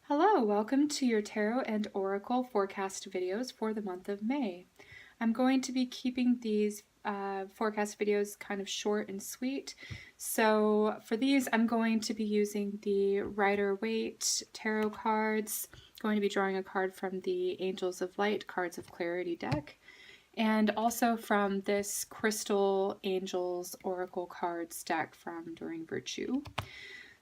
Hello, welcome to your Tarot and Oracle forecast videos for the month of May. I'm going to be keeping these forecast videos kind of short and sweet. So for these, I'm going to be using the Rider-Waite tarot cards, going to be drawing a card from the Angels of Light Cards of Clarity deck, and also from this Crystal Angels Oracle cards deck from During Virtue.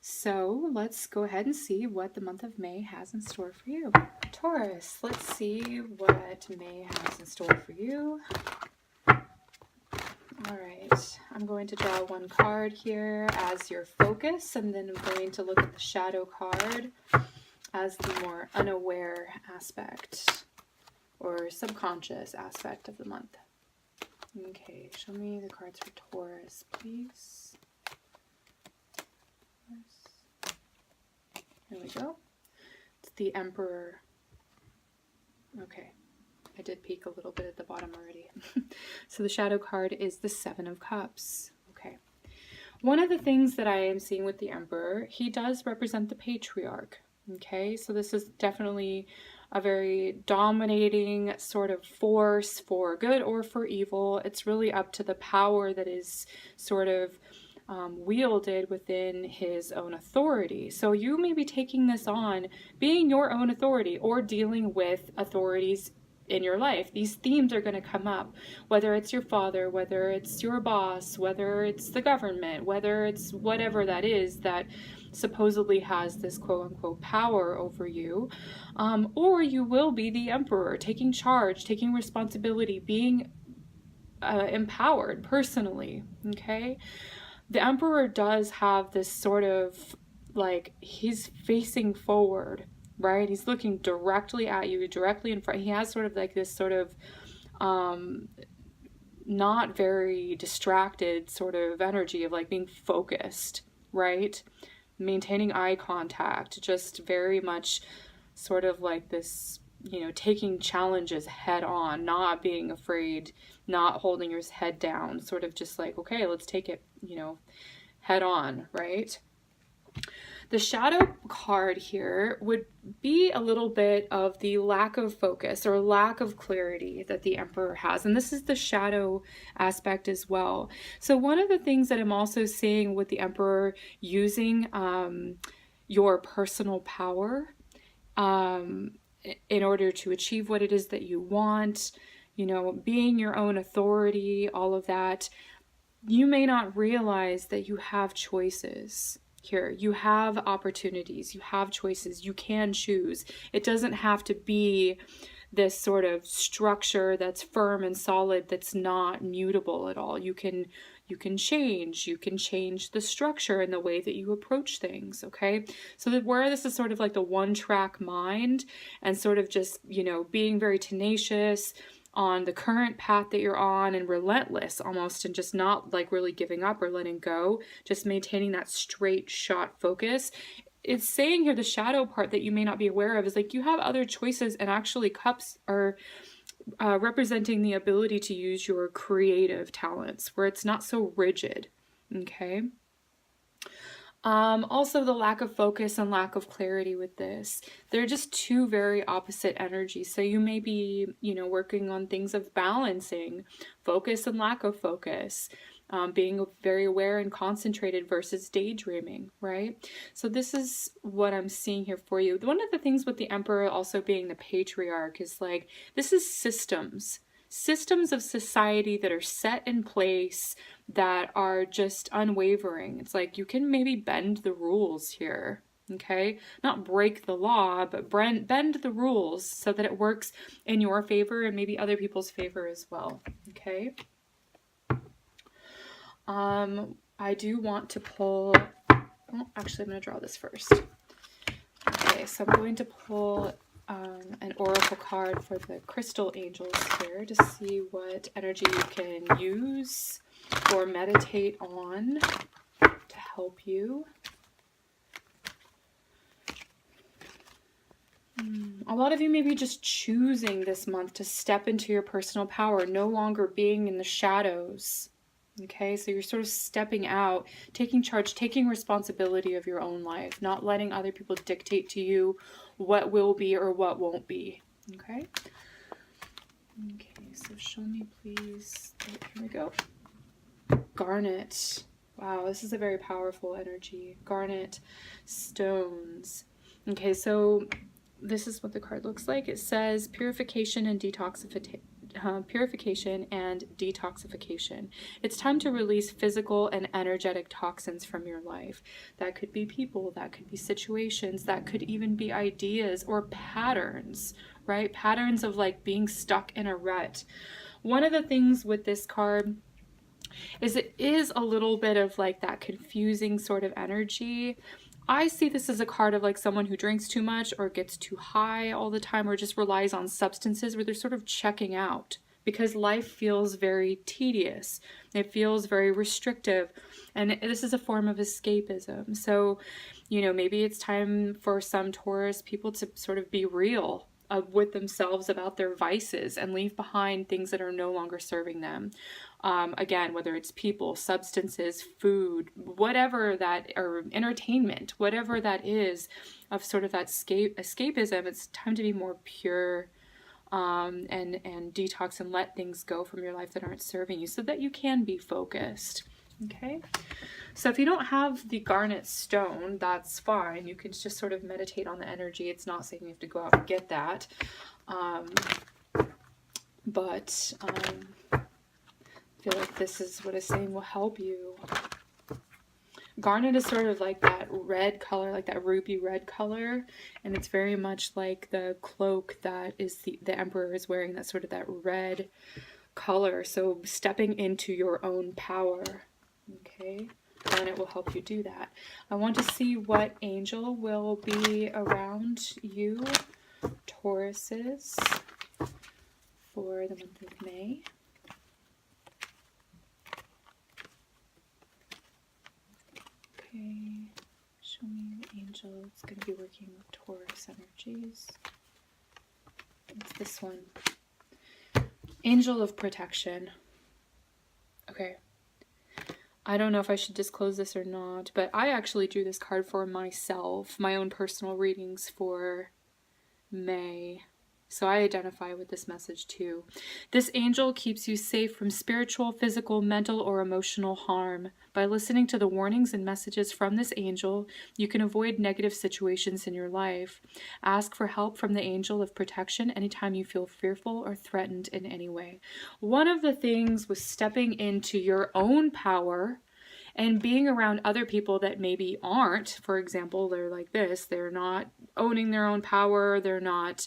So let's go ahead and see what the month of May has in store for you. Taurus, let's see what May has in store for you. All right, I'm going to draw one card here as your focus, and then I'm going to look at the shadow card as the more unaware aspect or subconscious aspect of the month. Okay, show me the cards for Taurus, please. There we go. It's the Emperor. Okay, I did peek a little bit at the bottom already. So the shadow card is the Seven of Cups. Okay. One of the things that I am seeing with the Emperor, he does represent the patriarch. Okay, so this is definitely a very dominating sort of force for good or for evil. It's really up to the power that is sort of wielded within his own authority. So you may be taking this on, being your own authority or dealing with authorities in your life. These themes are going to come up, whether it's your father, whether it's your boss, whether it's the government, whether it's whatever that is that supposedly has this quote-unquote power over you, or you will be the emperor, taking charge, taking responsibility, being empowered personally. Okay. The Emperor does have this sort of, like, he's facing forward, right? He's looking directly at you, directly in front. He has sort of like this sort of not very distracted sort of energy of like being focused, right? Maintaining eye contact, just very much sort of like this, you know, taking challenges head on, not being afraid, not holding your head down, sort of just like, okay, let's take it, you know, head on, right? The shadow card here would be a little bit of the lack of focus or lack of clarity that the Emperor has. And this is the shadow aspect as well. So one of the things that I'm also seeing with the Emperor using your personal power in order to achieve what it is that you want, you know, being your own authority, all of that, you may not realize that you have choices here. You have opportunities, you have choices, you can choose. It doesn't have to be this sort of structure that's firm and solid, that's not mutable at all. You can change the structure and the way that you approach things, okay? So that where this is sort of like the one-track mind and sort of just, you know, being very tenacious on the current path that you're on and relentless almost, and just not like really giving up or letting go, just maintaining that straight shot focus. It's saying here the shadow part that you may not be aware of is like you have other choices, and actually cups are representing the ability to use your creative talents where it's not so rigid, okay? Also the lack of focus and lack of clarity with this. They're just two very opposite energies. So you may be, you know, working on things of balancing focus and lack of focus, being very aware and concentrated versus daydreaming, right? So this is what I'm seeing here for you. One of the things with the Emperor also being the patriarch is like, this is systems of society that are set in place, that are just unwavering. It's like you can maybe bend the rules here, okay? Not break the law, but bend the rules so that it works in your favor and maybe other people's favor as well, okay? I do want to pull, oh, actually I'm going to draw this first. Okay, so I'm going to pull an oracle card for the crystal angels here to see what energy you can use or meditate on to help you. A lot of you may be just choosing this month to step into your personal power, no longer being in the shadows, Okay, so you're sort of stepping out, taking charge, taking responsibility of your own life, not letting other people dictate to you what will be or what won't be. Okay? Okay, so show me please. Oh, here we go. Garnet. Wow, this is a very powerful energy. Garnet stones. Okay, so this is what the card looks like. It says purification and detoxification. Purification and detoxification. It's time to release physical and energetic toxins from your life. That could be people, that could be situations, that could even be ideas or patterns, right? Patterns of like being stuck in a rut. One of the things with this card is it is a little bit of like that confusing sort of energy. I see this as a card of like someone who drinks too much or gets too high all the time or just relies on substances where they're sort of checking out because life feels very tedious. It feels very restrictive. And this is a form of escapism. So, you know, maybe it's time for some Taurus people to sort of be real with themselves about their vices and leave behind things that are no longer serving them. Again, whether it's people, substances, food, whatever that, or entertainment, whatever that is of sort of that escapism, it's time to be more pure and detox and let things go from your life that aren't serving you so that you can be focused. Okay? So if you don't have the garnet stone, that's fine. You can just sort of meditate on the energy. It's not saying you have to go out and get that. But I feel like this is what it's saying will help you. Garnet is sort of like that red color, like that ruby red color, and it's very much like the cloak that is the emperor is wearing, that sort of that red color. So stepping into your own power, okay? And it will help you do that. I want to see what angel will be around you, Tauruses, for the month of May. Okay, show me the angel. It's going to be working with Taurus energies. It's this one. Angel of Protection. Okay. I don't know if I should disclose this or not, but I actually drew this card for myself, my own personal readings for May. So I identify with this message too. This angel keeps you safe from spiritual, physical, mental, or emotional harm. By listening to the warnings and messages from this angel, you can avoid negative situations in your life. Ask for help from the angel of protection anytime you feel fearful or threatened in any way. One of the things was stepping into your own power and being around other people that maybe aren't. For example, they're like this. They're not owning their own power. They're not,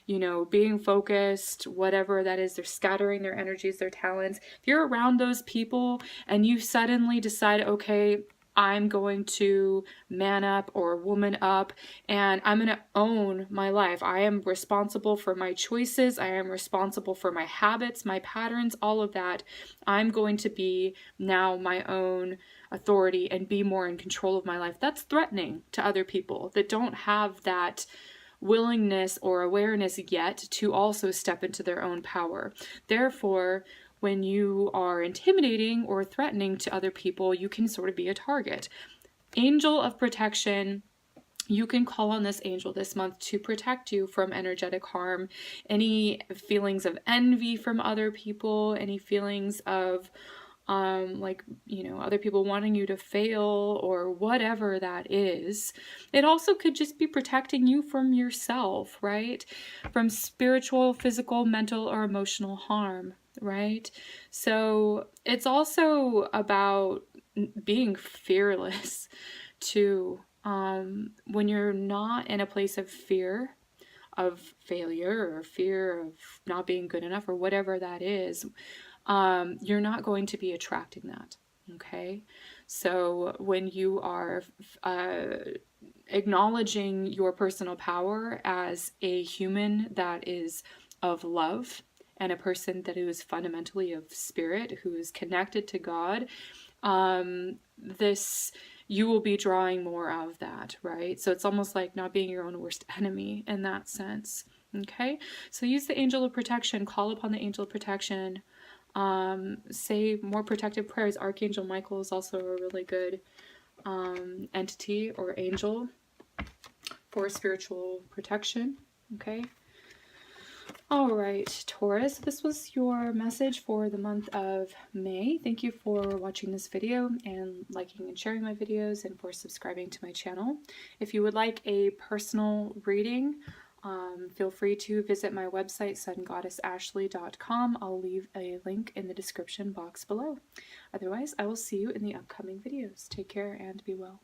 you know, being focused, whatever that is. They're scattering their energies, their talents. If you're around those people and you suddenly decide, okay, I'm going to man up or woman up and I'm going to own my life. I am responsible for my choices. I am responsible for my habits, my patterns, all of that. I'm going to be now my own authority and be more in control of my life. That's threatening to other people that don't have that willingness or awareness yet to also step into their own power. Therefore, when you are intimidating or threatening to other people, you can sort of be a target. Angel of protection, you can call on this angel this month to protect you from energetic harm, any feelings of envy from other people, any feelings of like, you know, other people wanting you to fail or whatever that is. It also could just be protecting you from yourself, right? From spiritual, physical, mental, or emotional harm, right? So it's also about being fearless too. When you're not in a place of fear of failure or fear of not being good enough or whatever that is, you're not going to be attracting that, okay? So when you are acknowledging your personal power as a human that is of love and a person that is fundamentally of spirit, who is connected to God, you will be drawing more of that, right? So it's almost like not being your own worst enemy in that sense, okay? So use the angel of protection, call upon the angel of protection, Say more protective prayers. Archangel Michael is also a really good entity or angel for spiritual protection. Okay. All right, Taurus, this was your message for the month of May. Thank you for watching this video and liking and sharing my videos, and for subscribing to my channel. If you would like a personal reading, feel free to visit my website, SunGoddessAshley.com. I'll leave a link in the description box below. Otherwise, I will see you in the upcoming videos. Take care and be well.